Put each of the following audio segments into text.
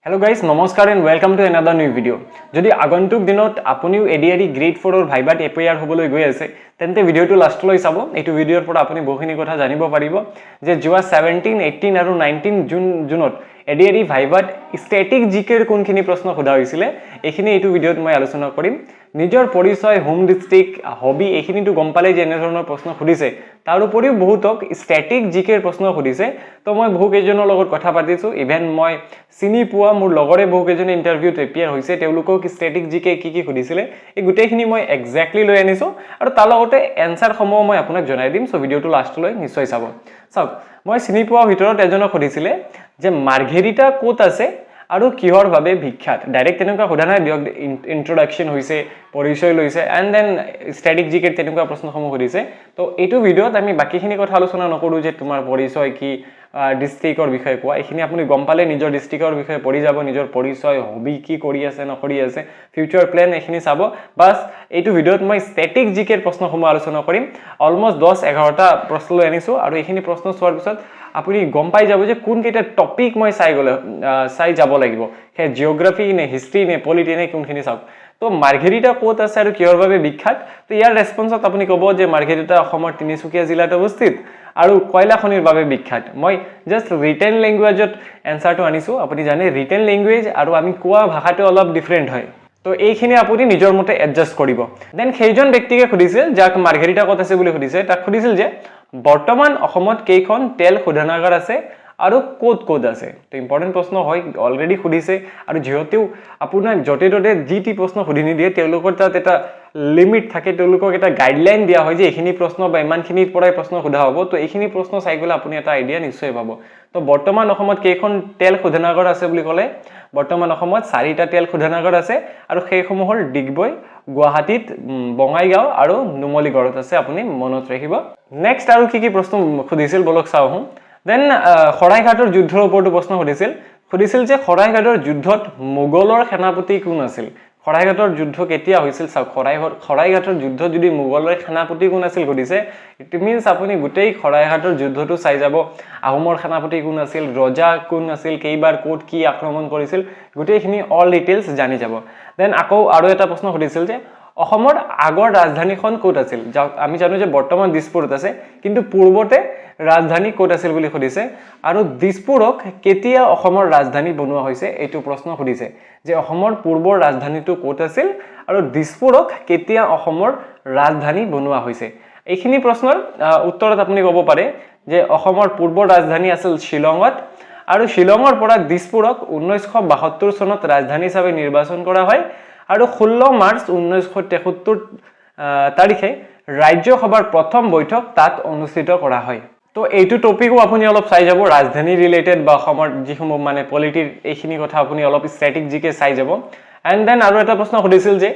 Hello guys, namaskar and welcome to another new video. যদি আগন্তুক দিনত আপুনিও এডিআরই গ্ৰেড 4 ৰ ভাইবাত এপিআৰ হ'বলৈ গৈ আছে তেন্তে ভিডিওটো লাষ্টলৈ চাব। এইটো ভিডিওৰ পৰা আপুনি বহুখিনি কথা জানিব পাৰিব যে যোৱা 17, 18 আৰু 19 জুনত এডিআৰই ভাইবাত ষ্টেটিক জিকেৰ কোনখিনি প্ৰশ্ন সোধা হৈছিল এইখিনি এইটো ভিডিওত মই আলোচনা কৰিম। নিজৰ পৰিচয়, হোম ডিস্ট্ৰিক্ট, হবি এইখিনিটো গম পালে যে এনে ধৰণৰ প্ৰশ্ন সুধিছে। তাৰ উপৰিও বহুতক ষ্টেটিক জিকেৰ প্ৰশ্ন সুধিছে। তো মই বহুকেইজনৰ লগত কথা পাতিছো, ইভেন মই চিনি পোৱা মোৰ লগৰে বহুকেইজনে ইণ্টাৰভিউত এপিয়াৰ হৈছে, তেওঁলোকক ষ্টেটিক জিকে কি সুধিছিলে এই গোটেইখিনি মই এক্সাক্টলি লৈ আনিছো আৰু তাৰ লগতে এনসাৰ সমূহ মই আপোনাক জনাই দিম। সো ভিডিওটো লাষ্টলৈ নিশ্চয় চাব। চাওক, মই চিনি পোৱা ভিতৰত এজনক সুধিছিলে যে মাৰ্ঘেৰিটা ক'ত আছে আৰু কিহৰ বাবে বিখ্যাত। ডাইৰেক্ট তেনেকুৱা সোধা নাই, দিয়ক ইন্ট্ৰোডাকশন হৈছে, পৰিচয় লৈছে, এণ্ড দেন ষ্টেটিক জিকেৰ তেনেকুৱা প্ৰশ্নসমূহ সুধিছে। তো এইটো ভিডিওত আমি বাকীখিনি কথা আলোচনা নকৰোঁ যে তোমাৰ পৰিচয় কি, ডিস্ট্ৰিক্টৰ বিষয়ে কোৱা, এইখিনি আপুনি গম পালে নিজৰ ডিস্ট্ৰিক্টৰ বিষয়ে পঢ়ি যাব, নিজৰ পৰিচয়, হবি কি কৰি আছে নকৰি আছে, ফিউচাৰ প্লেন এইখিনি চাব। বাছ এইটো ভিডিওত মই ষ্টেটিক জিকেৰ প্ৰশ্নসমূহ আলোচনা কৰিম। অলমষ্ট 10-11টা প্ৰশ্ন লৈ আনিছোঁ আৰু এইখিনি প্ৰশ্ন চোৱাৰ পিছত আপুনি গম পাই যাব যে কোনকেইটা টপিক মই চাই যাব লাগিব, সেই জিঅ'গ্ৰাফি নে হিষ্ট্ৰী নে পলিটি নে কোনখিনি চাওক। তো মাৰ্ঘেৰিটা ক'ত আছে আৰু কিহৰ বাবে বিখ্যাত, তো ইয়াৰ ৰেছপন্সত আপুনি ক'ব যে মাৰ্ঘেৰিটা অসমৰ তিনিচুকীয়া জিলাত অৱস্থিত আৰু কয়লা খনিৰ বাবে বিখ্যাত। মই জাষ্ট ৰিটেন লেংগুৱেজত এনসাৰটো আনিছোঁ। আপুনি জানে ৰিটেন লেংগুৱেজ আৰু আমি কোৱা ভাষাটো অলপ ডিফাৰেণ্ট হয়, তো এইখিনি আপুনি নিজৰ মতে এডজাষ্ট কৰিব। দেন সেইজন ব্যক্তিকে সুধিছিল যাক মাৰ্ঘেৰিটা ক'ত আছে বুলি সুধিছে, তাক সুধিছিল যে বৰ্তমান অসমত কেইখন তেল শোধনাগাৰ আছে আৰু ক'ত আছে। তো ইম্পৰ্টেণ্ট প্ৰশ্ন হয়, অলৰেডি সুধিছে আৰু যিহেতু আপোনাক য'তে ত'তে যি টি প্ৰশ্ন সুধি নিদিয়ে, তেওঁলোকৰ তাত এটা লিমিট থাকে, তেওঁলোকক এটা গাইডলাইন দিয়া হয় যে এইখিনি প্ৰশ্ন বা ইমানখিনিৰ পৰাই প্ৰশ্ন সোধা হ'ব। তো এইখিনি প্ৰশ্ন চাই গ'লে আপুনি এটা আইডিয়া নিশ্চয় পাব। তো বৰ্তমান অসমত কেইখন তেল শোধনাগাৰ আছে বুলি ক'লে, বৰ্তমান অসমত 4টা তেল শোধনাগাৰ আছে আৰু সেইসমূহ হ'ল ডিগবৈ, গুৱাহাটীত, বঙাইগাঁও আৰু নুমলীগড়ত আছে, আপুনি মনত ৰাখিব। নেক্সট আৰু কি প্ৰশ্ন সুধিছিল বলক চাওঁ আহোঁ। দেন শৰাইঘাটৰ যুদ্ধৰ ওপৰতো প্ৰশ্ন সুধিছিল যে শৰাইঘাটৰ যুদ্ধত মোগলৰ সেনাপতি কোন আছিল। শৰাইঘাটৰ যুদ্ধ কেতিয়া হৈছিল চাওক, শৰাইঘাটৰ যুদ্ধ যদি মোগলৰ সেনাপতি কোন আছিল সুধিছে, ইট মিনছ আপুনি গোটেই শৰাইঘাটৰ যুদ্ধটো চাই যাব। আহোমৰ সেনাপতি কোন আছিল, ৰজা কোন আছিল, কেইবাৰ ক'ত কি আক্ৰমণ কৰিছিল, গোটেইখিনি অল ডিটেইলছ জানি যাব। দেন আকৌ আৰু এটা প্ৰশ্ন সুধিছিল যে অসমৰ আগৰ ৰাজধানীখন ক'ত আছিল। আমি জানো যে বৰ্তমান দিছপুৰত আছে, কিন্তু পূৰ্বতে ৰাজধানী ক'ত আছিল বুলি সুধিছে। আৰু দিছপুৰক কেতিয়া অসমৰ ৰাজধানী বনোৱা হৈছে এইটো প্ৰশ্ন সুধিছে, যে অসমৰ পূৰ্বৰ ৰাজধানীটো ক'ত আছিল আৰু দিছপুৰক কেতিয়া অসমৰ ৰাজধানী বনোৱা হৈছে। এইখিনি প্ৰশ্নৰ উত্তৰত আপুনি ক'ব পাৰে যে অসমৰ পূৰ্বৰ ৰাজধানী আছিল শ্বিলঙত আৰু শ্বিলঙৰ পৰা দিছপুৰক 1972 চনত ৰাজধানী হিচাপে নিৰ্বাচন কৰা হয় আৰু 16 মাৰ্চ 1973 তাৰিখে ৰাজ্যসভাৰ প্ৰথম বৈঠক তাত অনুষ্ঠিত কৰা হয়। তো এইটো টপিকো আপুনি অলপ চাই যাব, ৰাজধানী ৰিলেটেড বা অসমৰ যিসমূহ মানে পলিটিৰ এইখিনি কথা আপুনি অলপ ষ্টেটিক জিকে চাই যাব। এণ্ড দেন আৰু এটা প্ৰশ্ন সুধিছিল যে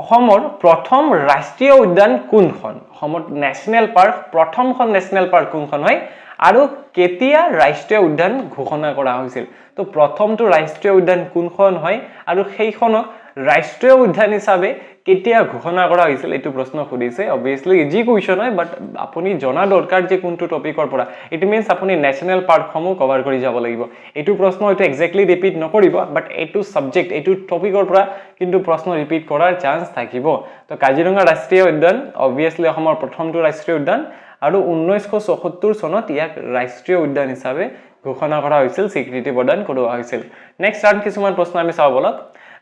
অসমৰ প্ৰথম ৰাষ্ট্ৰীয় উদ্যান কোনখন, অসমত নেশ্যনেল পাৰ্ক, প্ৰথমখন নেশ্যনেল পাৰ্ক কোনখন হয় আৰু কেতিয়া ৰাষ্ট্ৰীয় উদ্যান ঘোষণা কৰা হৈছিল। তো প্ৰথমটো ৰাষ্ট্ৰীয় উদ্যান কোনখন হয় আৰু সেইখনক ৰাষ্ট্ৰীয় উদ্যান হিচাপে কেতিয়া ঘোষণা কৰা হৈছিল এইটো প্ৰশ্ন সুধিছে। অবভিয়াছলি ইজি কুৱেশ্যন হয়, বাট আপুনি জনা দৰকাৰ যে কোনটো টপিকৰ পৰা। ইট মিনছ আপুনি নেশ্যনেল পাৰ্কসমূহ কভাৰ কৰি যাব লাগিব। এইটো প্ৰশ্ন হয়তো এক্সেক্টলি ৰিপিট নকৰিব, বাট এইটো ছাবজেক্ট, এইটো টপিকৰ পৰা কিন্তু প্ৰশ্ন ৰিপিট কৰাৰ চান্স থাকিব। তো কাজিৰঙা ৰাষ্ট্ৰীয় উদ্যান অবভিয়াছলি অসমৰ প্ৰথমটো ৰাষ্ট্ৰীয় উদ্যান আৰু 1974 চনত ইয়াক ৰাষ্ট্ৰীয় উদ্যান হিচাপে ঘোষণা কৰা হৈছিল, স্বীকৃতি প্ৰদান কৰোৱা হৈছিল। নেক্সট আৰু কিছুমান প্ৰশ্ন আমি চাওঁ বলক।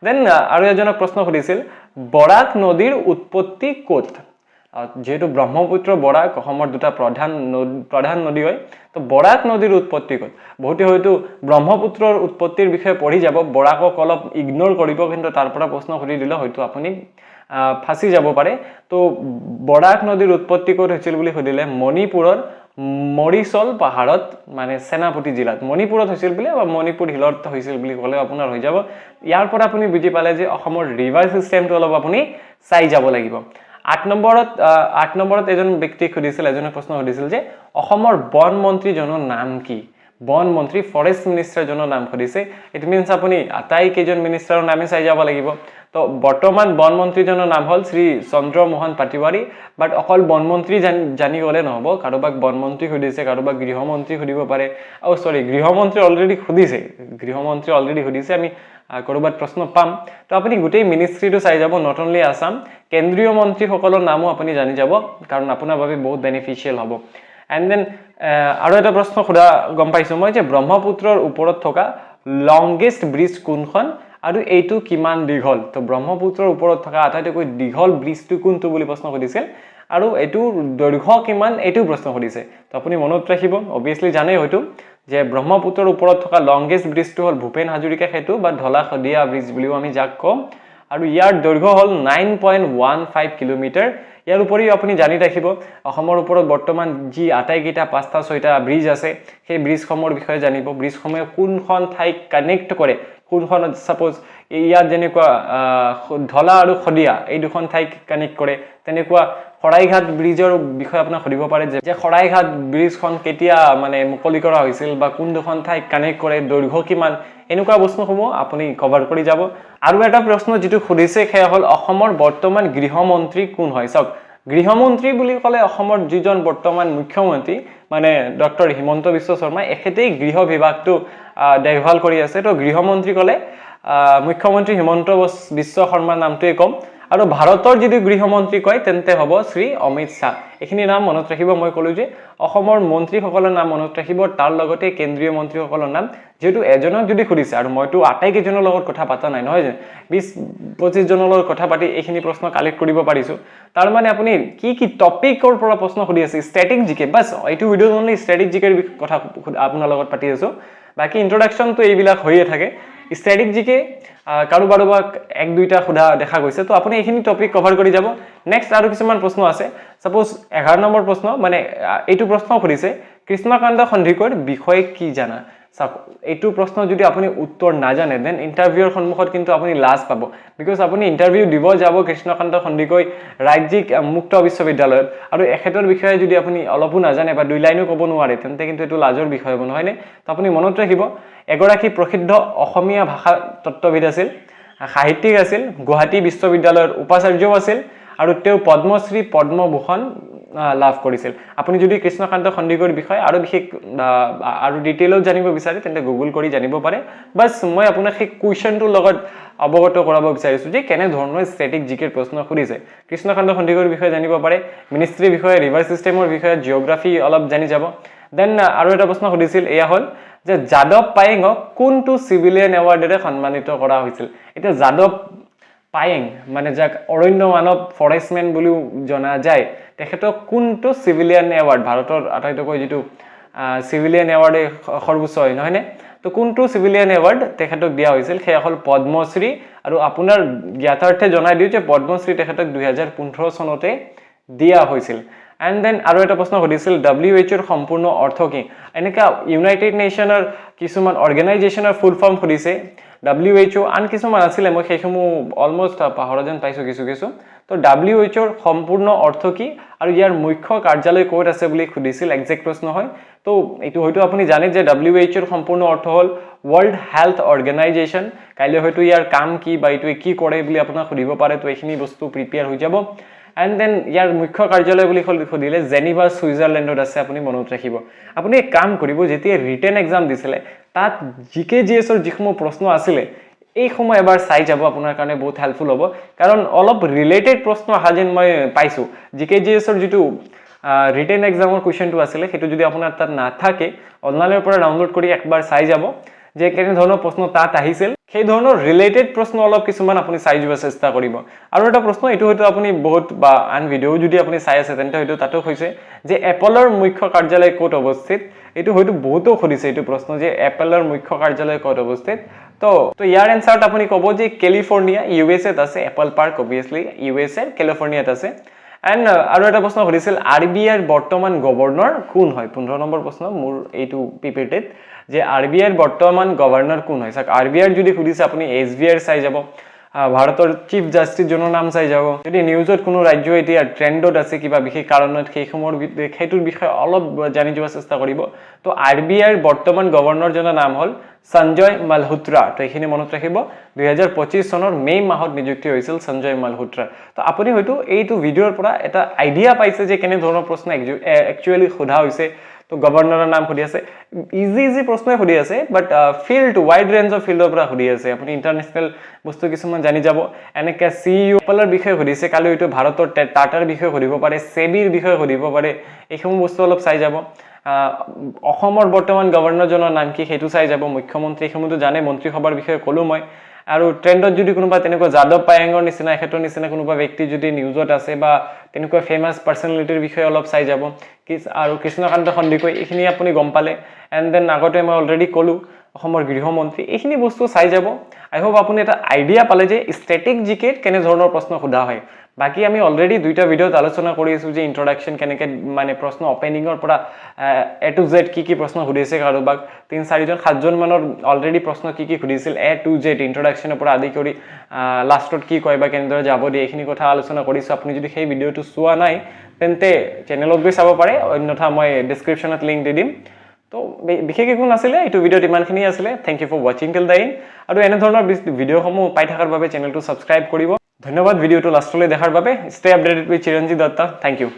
দেন আৰু এজনক প্ৰশ্ন সুধিছিল বৰাক নদীৰ উৎপত্তি ক'ত। যেহেতু ব্ৰহ্মপুত্ৰ বৰাক অসমৰ দুটা প্ৰধান নদী হয়, তো বৰাক নদীৰ উৎপত্তি ক'ত। বহুতে হয়তো ব্ৰহ্মপুত্ৰৰ উৎপত্তিৰ বিষয়ে পঢ়ি যাব, বৰাকক অলপ ইগনোৰ কৰিব, কিন্তু তাৰ পৰা প্ৰশ্ন সুধি দিলে হয়তো আপুনি ফাঁচি যাব পাৰে। তো বৰাক নদীৰ উৎপত্তি ক'ত হৈছিল বুলি সুধিলে মণিপুৰৰ মৰিচল পাহাৰত, মানে সেনাপতি জিলাত মণিপুৰত হৈছিল বুলি বা মণিপুৰ হিলত হৈছিল বুলি ক'লে আপোনাৰ হৈ যাব। ইয়াৰ পৰা আপুনি বুজি পালে যে অসমৰ ৰিভাৰ চিষ্টেমটো অলপ আপুনি চাই যাব লাগিব। 8 নম্বৰত এজন ব্যক্তিক সুধিছিল, এজনে প্ৰশ্ন সুধিছিল যে অসমৰ বন মন্ত্ৰীজনৰ নাম কি। বন মন্ত্ৰী, ফৰেষ্ট মিনিষ্টাৰজনৰ নাম সুধিছে। ইট মিনছ আপুনি আটাইকেইজন মিনিষ্টাৰৰ নামে চাই যাব লাগিব। তো বৰ্তমান বন মন্ত্ৰীজনৰ নাম হ'ল শ্ৰী চন্দ্ৰমোহন পাটোৱাৰী বাট অকল বন মন্ত্ৰী জানি গ'লে নহ'ব কাৰোবাক বন মন্ত্ৰী সুধিছে কাৰোবাক গৃহমন্ত্ৰী সুধিব পাৰে সৰি গৃহমন্ত্ৰী অলৰেডি সুধিছে আমি কৰবাত প্ৰশ্ন পাম তো আপুনি গোটেই মিনিষ্ট্ৰীটো চাই যাব নট অনলি আসাম কেন্দ্ৰীয় মন্ত্ৰীসকলৰ নামো আপুনি জানি যাব কাৰণ আপোনাৰ বাবে বহুত বেনিফিচিয়েল হ'ব এণ্ড দেন আৰু এটা প্ৰশ্ন সোধা গম পাইছোঁ মই যে ব্ৰহ্মপুত্ৰৰ ওপৰত থকা লংগেষ্ট ব্ৰিজ কোনখন আৰু এইটো কিমান দীঘল তো ব্ৰহ্মপুত্ৰৰ ওপৰত থকা আটাইতকৈ দীঘল ব্ৰিজটো কোনটো বুলি প্ৰশ্ন সুধিছিল আৰু এইটো দৈৰ্ঘ্য কিমান এইটো প্ৰশ্ন সুধিছে তো আপুনি মনত ৰাখিব অবভিয়াছলি জানেই হয়তো যে ব্ৰহ্মপুত্ৰৰ ওপৰত থকা লংগেষ্ট ব্ৰিজটো হ'ল ভূপেন হাজৰিকা সেতু বা ঢলা শদিয়া ব্ৰিজ বুলিও আমি যাক কওঁ আৰু ইয়াৰ দৈৰ্ঘ্য হ'ল 9.15 কিলোমিটাৰ ইয়াৰ উপৰিও আপুনি জানি ৰাখিব অসমৰ ওপৰত বৰ্তমান যি আটাইকেইটা 5টা 6টা ব্ৰিজ আছে সেই ব্ৰিজসমূহৰ বিষয়ে জানিব ব্ৰিজসমূহে কোনখন ঠাইক কানেক্ট কৰে কোনখন সাপোজ ইয়াত যেনেকুৱা ঢলা আৰু শদিয়া এই দুখন ঠাইক কানেক্ট কৰে তেনেকুৱা খৰাইঘাট ব্ৰিজৰ বিষয়ে আপোনাক সুধিব পাৰে যে খৰাইঘাট ব্ৰিজখন কেতিয়া মানে মুকলি কৰা হৈছিল বা কোন দুখন ঠাইক কানেক্ট কৰে দৈৰ্ঘ্য কিমান এনেকুৱা বস্তুসমূহ আপুনি কভাৰ কৰি যাব আৰু এটা প্ৰশ্ন যেটো সুধিছে সেয়া হ'ল অসমৰ বৰ্তমান গৃহমন্ত্ৰী কোন হয় চাওক গৃহমন্ত্ৰী বুলি ক'লে অসমৰ যিজন বৰ্তমান মুখ্যমন্ত্ৰী মানে ডক্টৰ হিমন্ত বিশ্ব শৰ্মা এখেতেই গৃহ বিভাগটো দেখভাল কৰি আছে তো গৃহমন্ত্ৰী ক'লে মুখ্যমন্ত্ৰী হিমন্ত বিশ্ব শৰ্মাৰ নামটোৱে কম আৰু ভাৰতৰ যদি গৃহমন্ত্ৰী কয় তেন্তে হ'ব শ্ৰী অমিত শাহ এখিনি নাম মনত ৰাখিব মই ক'লো যে অসমৰ মন্ত্ৰীসকলৰ নাম মনত ৰাখিব তাৰ লগতে কেন্দ্ৰীয় মন্ত্ৰীসকলৰ নাম যেটো এজনক যদি খুদিছে আৰু মইতো আটাইকেইজনৰ লগত কথা পাতা নাই নহয় যে 20-25 জনৰ লগত কথা পাতি এখিনি প্ৰশ্ন কালেক্ট কৰিব পাৰিছো তাৰ মানে আপুনি কি টপিকৰ পৰা প্ৰশ্ন খুদি আছে ষ্টেটিক জিকে বাস এইটো ভিডিও অনলি ষ্টেটিক জিকেৰ কথা আপোনাৰ লগত পাতি আছো বাকি ইন্ট্ৰোডাকশন তো এইবিলাক হৈয়ে থাকে ষ্টেটিক জিকে কাৰোবাক এক দুইটা খুদা দেখা গৈছে তো আপুনি এইখিনি টপিক কভাৰ কৰি যাব নেক্সট আৰু কিছুমান প্ৰশ্ন আছে সাপোজ 11 নম্বৰ প্ৰশ্ন মানে এইটো প্ৰশ্ন খুদিছে কৃষ্ণকান্ত সন্দিকৈৰ বিষয়ে কি জানা সাক এইটো প্ৰশ্ন যদি আপুনি উত্তৰ না জানে দেন ইন্টাৰভিউৰ সন্মুখত কিন্তু আপুনি লাজ পাব বিকজ আপুনি ইন্টাৰভিউ দিব যাব কৃষ্ণকান্ত সন্দিকৈ ৰাজ্যিক মুক্ত বিশ্ববিদ্যালয়ত আৰু এখেতৰ বিষয়ে যদি আপুনি অলপো না জানে বা দুই লাইনো ক'ব নোৱাৰে তেন্তে কিন্তু এটো লাজৰ বিষয় হ'ব নহয়নে তো আপুনি মনত ৰাখিব এগৰাকী প্ৰসিদ্ধ অসমীয়া ভাষা তত্ত্ববিদ আছিল সাহিত্যিক আছিল গুৱাহাটী বিশ্ববিদ্যালয়ৰ উপাচাৰ্যও আছিল আৰু তেওঁ পদ্মশ্ৰী পদ্মভূষণ লাভ কৰিছিল আপুনি যদি কৃষ্ণকান্ত সন্দিকৈৰ বিষয়ে আৰু বিশেষ আৰু ডিটেইলত জানিব বিচাৰে তেন্তে গুগল কৰি জানিব পাৰে বাস মই আপোনাক সেই কোৱেশ্চনটোৰ লগত অৱগত কৰাব বিচাৰিছো যে কেনে ধৰণৰ ষ্টেটিক জিকেৰ প্ৰশ্ন খুদিছে কৃষ্ণকান্ত সন্দিকৈৰ বিষয়ে জানিব পাৰে মিনিষ্ট্ৰীৰ বিষয়ে ৰিভাৰ সিস্টেমৰ বিষয়ে জিওগ্ৰাফি অলপ জানি যাব দেন আৰু এটা প্ৰশ্ন খুদিছিল এয়া হ'ল যে যাদৱ পায়েঙক কোনটো সিভিলিয়ান এৱাৰ্ডেৰে সন্মানিত কৰা হৈছিল এটা যাদৱ পায়েং মানে যাক অৰণ্য মানৱ ফৰেষ্টমেন বুলিও জনা যায় তেখেতক কোনটো সিভিলিয়ান এৱাৰ্ড ভাৰতৰ আটাইতকৈ যেটো সিভিলিয়ান এৱাৰ্ডে সৰ্বোচ্চ হয় নহয়নে তো কোনটো সিভিলিয়ান এৱাৰ্ড তেখেতক দিয়া হৈছিল সেয়া হ'ল পদ্মশ্ৰী আৰু আপোনাৰ জ্ঞাতাৰ্থে জনাই দিও যে পদ্মশ্ৰী তেখেতক 2015 চনতে দিয়া হৈছিল এণ্ড দেন আৰু এটা প্ৰশ্ন সুধিছিল WHO ৰ সম্পূৰ্ণ অৰ্থ কি এনেকা ইউনাইটেড নেশ্যনৰ কিছুমান অৰ্গেনাইজেশ্যনৰ ফুল ফৰ্ম সুধিছে WHO আন কিছুমান আছিল মই সেইসমূহ অলমোস্ট পাহৰা যেন পাইছো কিছু তো WHO ৰ সম্পূৰ্ণ অৰ্থ কি আৰু ইয়াৰ মুখ্য কাৰ্যালয় ক'ত আছে বুলি সুধিছিল এক্সাক্ট প্ৰশ্ন হয় তো এইটো হয়তো আপুনি জানে যে WHO ৰ সম্পূৰ্ণ অৰ্থ হ'ল ওয়াৰ্ল্ড হেলথ অৰ্গেনাইজেশ্যন কাইলৈ হয়তো ইয়াৰ কাম কি বা এইটো কি কৰে বুলি আপোনাক সুধিব পাৰে তো এইখিনি বস্তু প্ৰিপেয়াৰ হৈ যাব এণ্ড দেন ইয়াৰ মুখ্য কাৰ্যালয় বুলি সুধিলে জেনিভা সুইজাৰলেণ্ডত আছে আপুনি মনত ৰাখিব আপুনি এক কাম কৰিব যেতিয়া ৰিটেন এক্সাম দিছিলে তাত জিকেজিএছৰ যিসমূহ প্ৰশ্ন আছিলে এই সময় এবাৰ চাই যাব আপোনাৰ কাৰণে বহুত হেল্পফুল হ'ব কাৰণ অলপ ৰিলেটেড প্ৰশ্ন আহা যেন মই পাইছো জিকেজিএছৰ যেটো ৰিটেন এক্সামৰ কোৱেশ্চনটো আছিলে হেতু যদি আপোনাৰ তাত না থাকে অনলাইনৰ পৰা ডাউনলোড কৰি একবাৰ চাই যাব যে কেনে ধৰণৰ প্ৰশ্ন তাত আহিছিল সেই ধৰণৰ ৰিলেটেড প্ৰশ্ন অলপ কিছুমান আপুনি চাই যোৱা চেষ্টা কৰিব আৰু এটা প্ৰশ্ন এটো হয়তো আপুনি বহুত বা আন ভিডিও যদি আপুনি চাই আছে তেন্তে হয়তো তাতো হৈছে যে এপলৰ মুখ্য কাৰ্যালয় ক'ত অৱস্থিত এটো হয়তো বহুতো খুদিছে এটো প্ৰশ্ন যে এপলৰ মুখ্য কাৰ্যালয় ক'ত অৱস্থিত তো ইয়াৰ এনসাৰত আপুনি ক'ব যে কেলিফৰ্নিয়া USA ত আছে এপল পাৰ্ক অবভিয়াছলি USA কেলিফৰ্নিয়াত আছে এণ্ড আৰু এটা প্ৰশ্ন সুধিছিল RBI ৰ বৰ্তমান গভৰ্ণৰ কোন হয় 15 নম্বৰ প্ৰশ্ন মোৰ এইটো পিপিটিত যে RBI ৰ বৰ্তমান গভৰ্ণৰ কোন হয় সাক RBI ৰ যদি সুধিছে আপুনি SBI ৰ চাই যাব ভাৰতৰ চিফ জাষ্টিছজনৰ নাম চাই যাব যদি নিউজত কোনো ৰাজ্য এতিয়া ট্ৰেণ্ডত আছে কিবা বিশেষ কাৰণত সেইটোৰ বিষয়ে অলপ জানি যোৱাৰ চেষ্টা কৰিব তো RBIৰ বৰ্তমান গভৰ্ণৰজনৰ নাম হ'ল সঞ্জয় মালহোত্ৰা তো এইখিনি মনত ৰাখিব 2025 চনৰ মে মাহত নিযুক্তি হৈছিল সঞ্জয় মালহোত্ৰা তো আপুনি হয়তো এইটো ভিডিঅ'ৰ পৰা এটা আইডিয়া পাইছে যে কেনে ধৰণৰ প্ৰশ্ন একচুৱেলি সোধা হৈছে তো গভৰ্ণৰৰ নাম সুধি আছে ইজি প্ৰশ্নই সুধি আছে বাট ফিল্ড ৱাইড ৰেঞ্জ অফ ফিল্ডৰ পৰা সুধি আছে আপুনি ইণ্টাৰনেশ্যনেল বস্তু কিছুমান জানি যাব এনেকৈ CEO এপলৰ বিষয়ে সুধিছে কালি হয়তো ভাৰতৰ টাটাৰ বিষয়ে সুধিব পাৰে সেবিৰ বিষয়ে সুধিব পাৰে এইসমূহ বস্তু অলপ চাই যাব অসমৰ বৰ্তমান গভৰ্ণৰজনৰ নাম কি সেইটো চাই যাব মুখ্যমন্ত্ৰী এইসমূহতো জানে মন্ত্ৰীসভাৰ বিষয়ে ক'লো মই আৰু ট্ৰেণ্ডত যদি কোনোবা তেনেকুৱা যাদৱ পায়েঙৰ নিচিনা এখেতৰ নিচিনা কোনোবা ব্যক্তি যদি নিউজত আছে বা তেনেকুৱা ফেমাছ পাৰ্চনেলিটিৰ বিষয়ে অলপ চাই যাব আৰু কৃষ্ণকান্ত সন্দিকৈ এইখিনি আপুনি গম পালে এণ্ড দেন আগতে মই অলৰেডি ক'লো অসমৰ গৃহমন্ত্ৰী এইখিনি বস্তু চাই যাব আই হোপ আপুনি এটা আইডিয়া পালে যে ষ্টেটিক জিকেত কেনে ধৰণৰ প্ৰশ্ন সোধা হয় বাকি আমি অলৰেডি দুইটা ভিডিঅ'ত আলোচনা কৰি আছো যে ইন্ট্ৰোডাকশন কেনেকৈ মানে প্ৰশ্ন ওপেনিংৰ পৰা A to Z কি প্ৰশ্ন সুধিছে কাৰোবাক 3-4 জন 7 জন মানৰ অলৰেডি প্ৰশ্ন কি সুধিছিল A to Z ইন্ট্ৰোডাকশনৰ পৰা আদি কৰি লাষ্টত কি কয় বা কেনেদৰে যাব দিয়ে এইখিনি কথা আলোচনা কৰিছো আপুনি যদি সেই ভিডিঅ'টো চোৱা নাই তেন্তে চেনেলত গৈ চাব পাৰে অন্যথা মই ডেসক্ৰিপচনত লিংক দি দিম তো বিশেষ একো নাছিলে এইটো ভিডিঅ'ত ইমানখিনি আছিলে থ্যাংক ইউ ফৰ ওয়াচিং টিল দ্য এণ্ড আৰু এনে ধৰণৰ ভিডিঅ'সমূহ পাই থকাৰ বাবে চেনেলটো সাবস্ক্ৰাইব কৰিব ধন্যবাদ ভিডিঅ'টো লাষ্টলৈ দেখাৰ বাবে stay updated with Chiranjit Dutta thank U